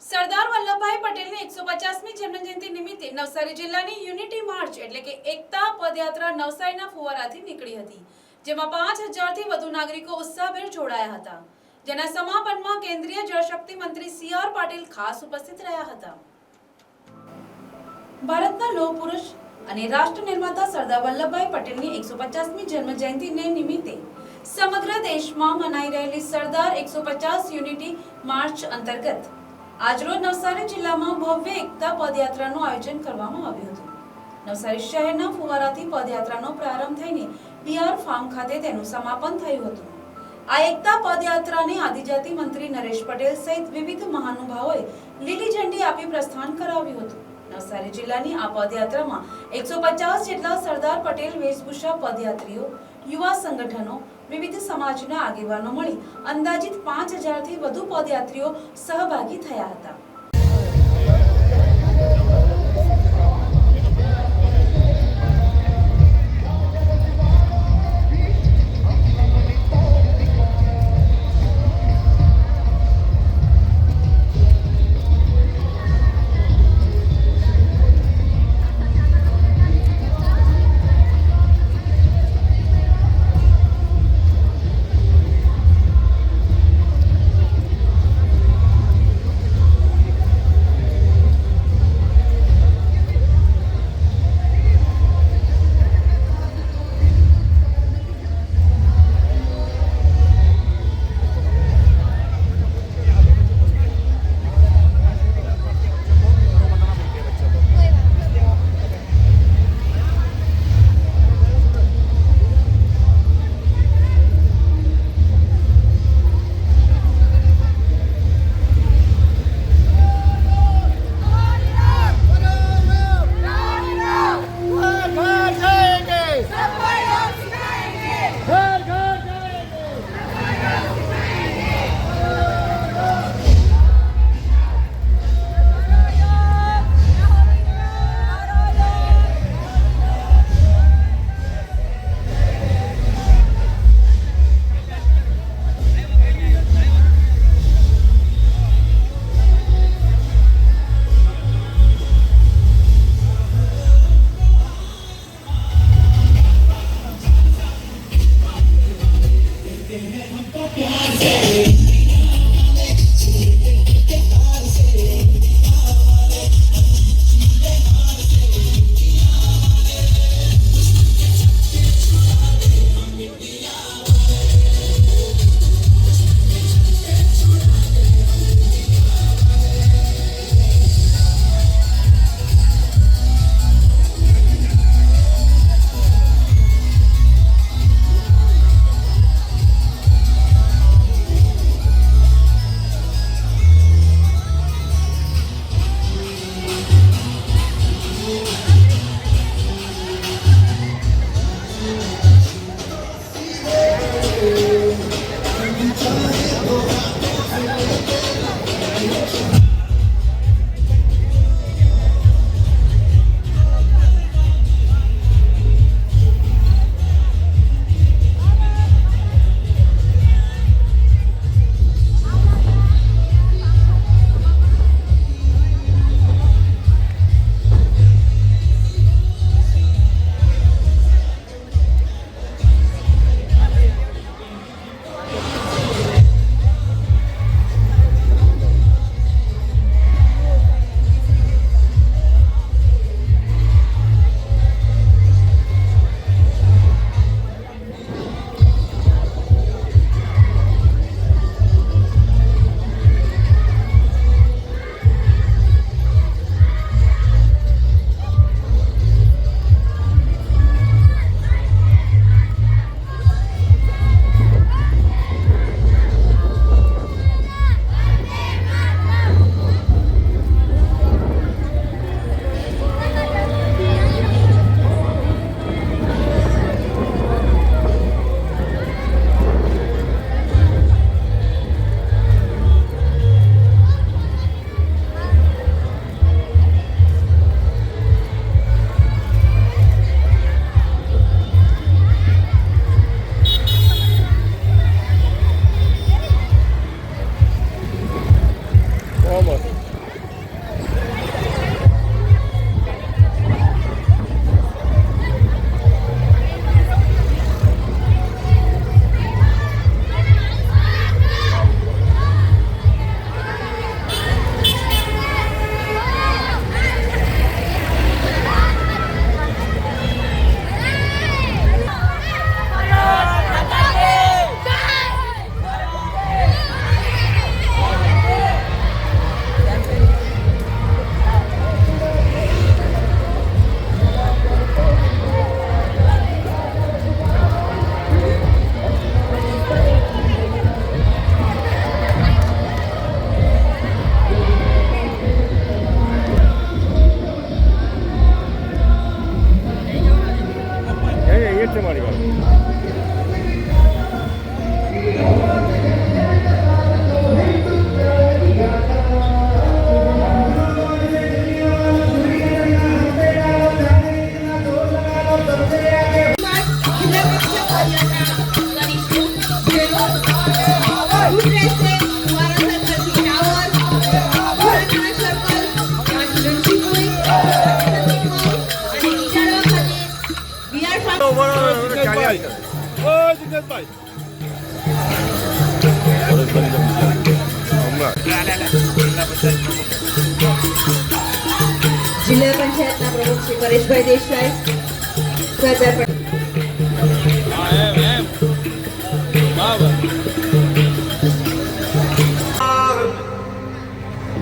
સરદાર વલ્લભભાઈ પટેલની 150મી જન્મજયંતિ નિમિત્તે નવસારી જિલ્લાની યુનિટી માર્ચ એટલે કે એકતા પદયાત્રા નવસારીના ફુવારાથી નીકળી હતી, જેમાં 5000થી વધુ નાગરિકો ઉત્સાહભેર જોડાયા હતા, જેના સમાપનમાં કેન્દ્રીય જળશક્તિ મંત્રી સી.આર. પાટીલ ખાસ ઉપસ્થિત રહ્યા હતા. ભારતના લોહ પુરુષ અને રાષ્ટ્ર નિર્માતા સરદાર વલ્લભભાઈ પટેલની 150મી જન્મજયંતિને નિમિત્તે સમગ્ર દેશમાં મનાઈ રહેલી સરદાર 150 યુનિટી માર્ચ અંતર્ગત આજરોજ નવસારી જિલ્લામાં ભવ્ય એકતા પદયાત્રાનું આયોજન કરવામાં આવ્યું હતું. નવસારી શહેરના ફુવારાથી પદયાત્રાનો પ્રારંભ થઈને બીઆર ફાર્મ ખાતે તેનું સમાપન થયું હતું. આ એકતા પદયાત્રાને આદિજાતિ મંત્રી નરેશ પટેલ સહિત વિવિધ મહાનુભાવોએ લીલી ઝંડી આપી પ્રસ્થાન કરાવ્યું હતું. નવસારી જિલ્લાની આ પદયાત્રામાં 150 જેટલા સરદાર પટેલ વેશભૂષા પદયાત્રીઓ, યુવા સંગઠનો, વિવિધ સમાજના આગેવાનો મળી અંદાજિત 5000થી વધુ પદયાત્રીઓ સહભાગી થયા હતા. જિલ્લા પંચાયતના પ્રમુખ શ્રી પરેશભાઈ દેસાઈ, સરદાર પટેલ.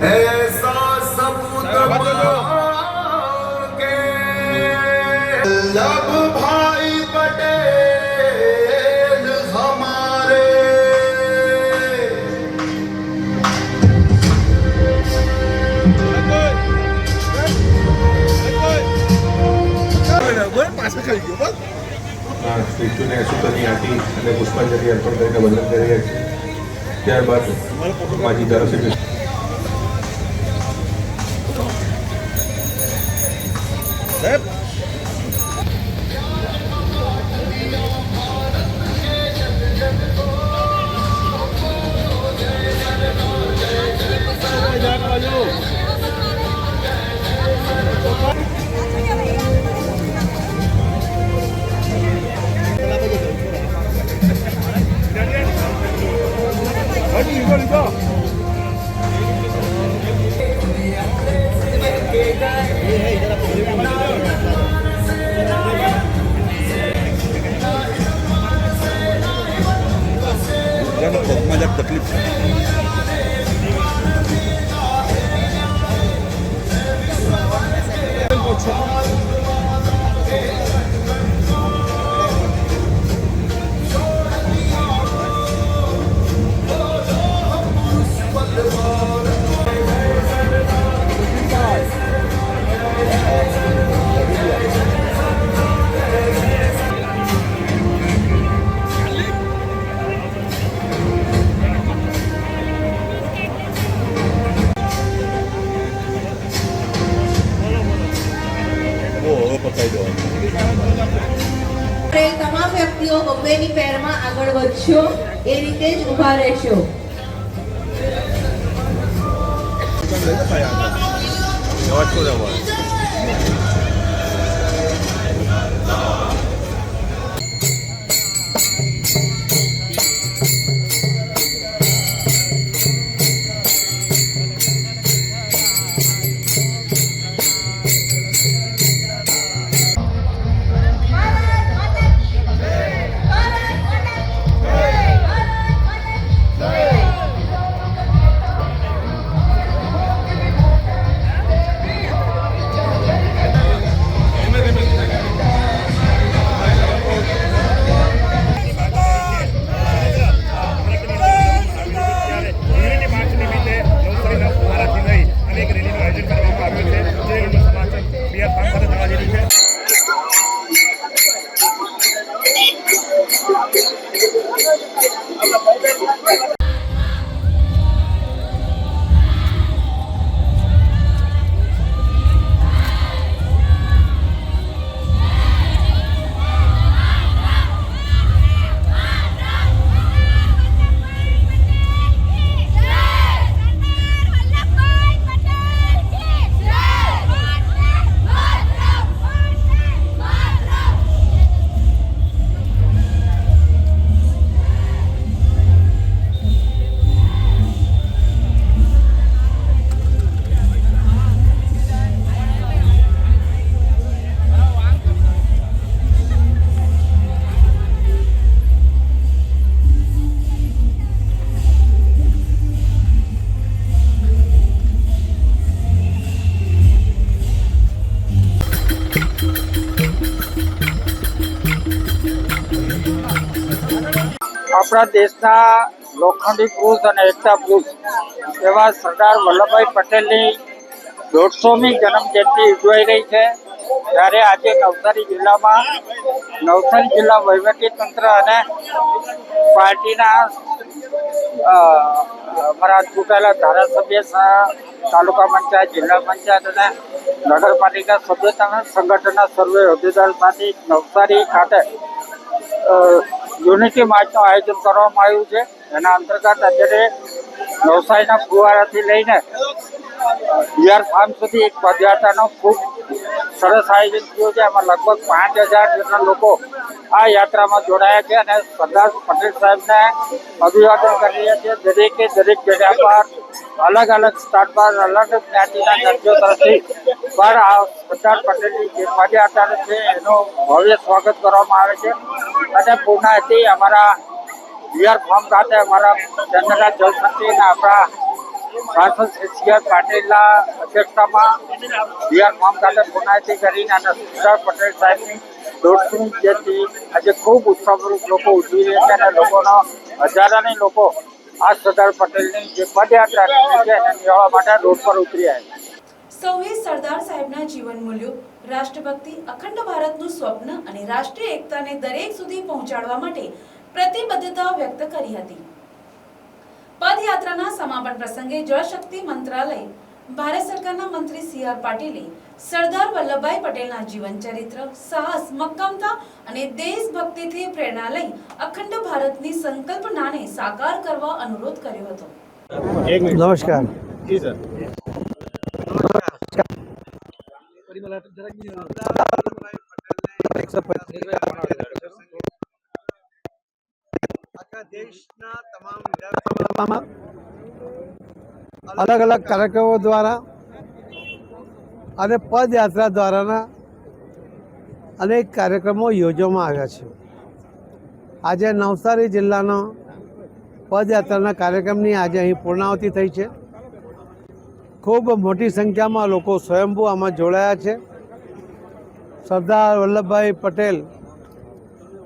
ऐसा सबूत के लब भाई पटेल हमारे સ્ટેચ્યુને સુતરની આંટી અને પુષ્પાંજલિ અર્પણ કરીને વંદન કરી રહ્યા છે. ત્યારબાદ માજી ધારાસભ્ય તકલીફ છે. તમામ વ્યક્તિઓ બબ્બેની પેરમાં આગળ વધશો, એ રીતે જ ઊભા રહેશો. આપણા દેશના લોખંડી પુરુષ અને એકતા પુરુષ એવા સરદાર વલ્લભભાઈ પટેલની 150મી જન્મજયંતિ ઉજવાઈ રહી છે. ત્યારે આજે નવસારી જિલ્લામાં નવસારી જિલ્લા વહીવટીતંત્ર અને પાર્ટીના અમારા ચૂંટાયેલા ધારાસભ્ય, તાલુકા પંચાયત, જિલ્લા પંચાયત અને નગરપાલિકા સભ્ય સંગઠનના સર્વે હોદ્દેદાર સાથે નવસારી ખાતે યુનિટી માર્ચનું આયોજન કરવામાં આવ્યું છે. એના અંતર્ગત અત્યારે નવસારીના ફુવારાથી લઈને બિહાર ફાર્મ સુધી એક પદયાત્રાનો ખૂબ સરસ આયોજન થયું છે. એમાં લગભગ 5000 જેટલા લોકો આ યાત્રામાં જોડાયા છે અને સરદાર પટેલ સાહેબને અભિવાદન કરી રહ્યા છે. દરેકે દરેક જગ્યા પર અલગ અલગ સ્થળ પર અલગ જ્ઞાતિના દર્દીઓ તરફથી પણ આ સરદાર પટેલની જે પદયાત્રા છે એનું ભવ્ય સ્વાગત કરવામાં આવે છે. અને પૂર્ણાથી અમારા રિવરફ્રન્ટ ખાતે અમારા ચંદ્રલા જલશક્તિના આપણા સાંસદ શ્રી પાટીલના અધ્યક્ષતામાં રિવરફ્રન્ટ ખાતે પૂર્ણાથી કરીને અને સરદાર પટેલ સાહેબની 150મી જયંતિ આજે ખૂબ ઉત્સાહપૂર્વક લોકો ઉજવી રહ્યા છે અને લોકોનો હજારોની લોકો આ સરદાર પટેલની જે પદયાત્રા છે એને નિહાળવા માટે રોડ પર ઉતરી આવ્યા. સૌએ સરદાર સાહેબના જીવન મૂલ્યો, રાષ્ટ્રભક્તિ, અખંડ ભારતનું સ્વપ્ન અને રાષ્ટ્રીય એકતાને દરેક સુધી પહોંચાડવા માટે પ્રતિબદ્ધતા વ્યક્ત કરી હતી. પદયાત્રાના સમાપન પ્રસંગે જળશક્તિ મંત્રાલય, ભારત સરકારના મંત્રી સી.આર. પાટીલે સરદાર વલ્લભભાઈ પટેલના જીવન ચરિત્ર, સાહસ, મક્કમતા અને દેશભક્તિથી પ્રેરણા લઈ અખંડ ભારતની સંકલ્પનાને સાકાર કરવા અનુરોધ કર્યો હતો. નમસ્કાર. આખા દેશના તમામ વિધાનસભામાં અલગ અલગ કાર્યક્રમો દ્વારા અને પદયાત્રા દ્વારાના અનેક કાર્યક્રમો યોજવામાં આવ્યા છે. આજે નવસારી જિલ્લાનો પદયાત્રાના કાર્યક્રમની આજે અહીં પૂર્ણાહુતિ થઈ છે. ખૂબ મોટી સંખ્યામાં લોકો સ્વયંભૂ આમાં જોડાયા છે. સરદાર વલ્લભભાઈ પટેલ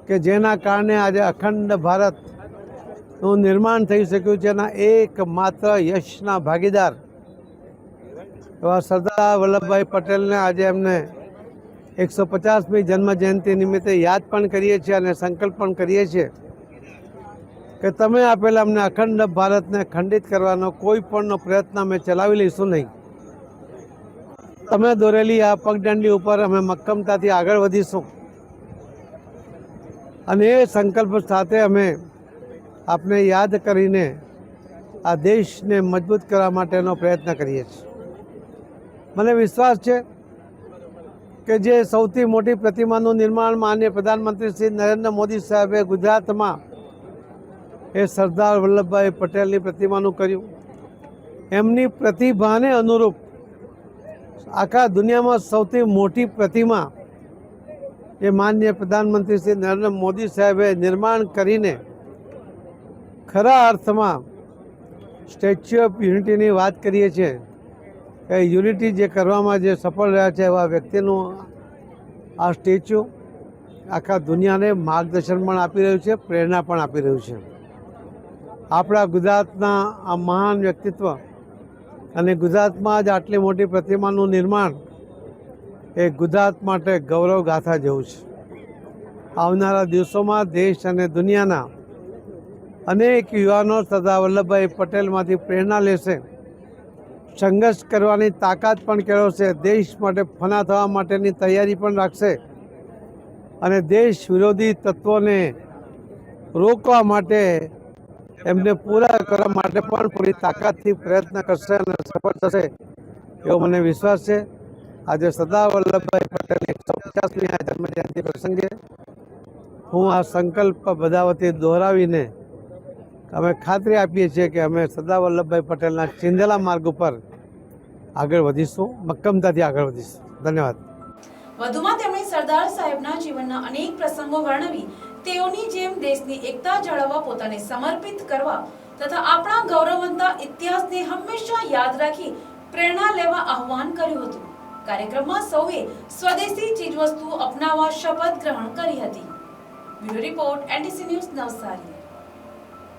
કે જેના કારણે આજે અખંડ ભારતનું નિર્માણ થઈ શક્યું છે એના એકમાત્ર યશના ભાગીદાર એવા સરદાર વલ્લભભાઈ પટેલને આજે એમને 150મી જન્મ જયંતિ નિમિત્તે યાદ પણ કરીએ છીએ અને સંકલ્પ પણ કરીએ છીએ કે તમે આપેલા અમને અખંડ ભારતને ખંડિત કરવાનો કોઈ પણનો પ્રયત્ન અમે ચલાવી લઈશું નહીં. તમે દોરેલી આ પગદંડી ઉપર અમે મક્કમતાથી આગળ વધીશું અને એ સંકલ્પ સાથે અમે આપને યાદ કરીને આ દેશને મજબૂત કરવા માટેનો પ્રયત્ન કરીએ છીએ. મને વિશ્વાસ છે કે જે સૌથી મોટી પ્રતિમાનું નિર્માણ માનનીય પ્રધાનમંત્રી શ્રી નરેન્દ્ર મોદી સાહેબે ગુજરાતમાં એ સરદાર વલ્લભભાઈ પટેલની પ્રતિમાનું કર્યું. એમની પ્રતિભાને અનુરૂપ આખા દુનિયામાં સૌથી મોટી પ્રતિમા એ માનનીય પ્રધાનમંત્રી શ્રી નરેન્દ્ર મોદી સાહેબે નિર્માણ કરીને ખરા અર્થમાં સ્ટેચ્યુ ઓફ યુનિટીની વાત કરીએ છીએ કે યુનિટી જે કરવામાં જે સફળ રહ્યા છે એવા વ્યક્તિનું આ સ્ટેચ્યુ આખા દુનિયાને માર્ગદર્શન પણ આપી રહ્યું છે, પ્રેરણા પણ આપી રહ્યું છે. આપણા ગુજરાતના આ મહાન વ્યક્તિત્વ અને ગુજરાતમાં જ આટલી મોટી પ્રતિમાનું નિર્માણ એ ગુજરાત માટે ગૌરવ ગાથા જેવું છે. આવનારા દિવસોમાં દેશ અને દુનિયાના અનેક યુવાનો સરદાર વલ્લભભાઈ પટેલમાંથી પ્રેરણા લેશે, સંઘર્ષ કરવાની તાકાત પણ કેળવશે, દેશ માટે ફના થવા માટેની તૈયારી પણ રાખશે અને દેશ વિરોધી તત્વોને રોકવા માટે એમને પૂરા કરવા માટે પણ પૂરી તાકાતથી પ્રયત્ન કરશે અને સફળ થશે એવો મને વિશ્વાસ છે. આજે સરદાર વલ્લભભાઈ પટેલની 150મી જન્મજયંતિ પ્રસંગે હું આ સંકલ્પ બધા વતી દોહરાવીને અમે ખાતરી આપીએ છીએ કે અમે સરદાર વલ્લભભાઈ પટેલના ચિંધેલા માર્ગ ઉપર આગળ વધીશું, મક્કમતાથી આગળ વધીશું. ધન્યવાદ. વધુમાં તેમણે સરદાર સાહેબના જીવનના અનેક પ્રસંગો વર્ણવી તેઓની જેમ દેશની એકતા જાળવવા પોતાને સમર્પિત કરવા તથા આપણા ગૌરવવંતા ઇતિહાસને હંમેશા યાદ રાખી પ્રેરણા લેવા આહ્વાન કર્યું હતું. કાર્યક્રમમાં સૌએ સ્વદેશી ચીજવસ્તુઓ અપનાવવા શપથ ગ્રહણ કરી હતી. Bureau report, NTC news, Navsari.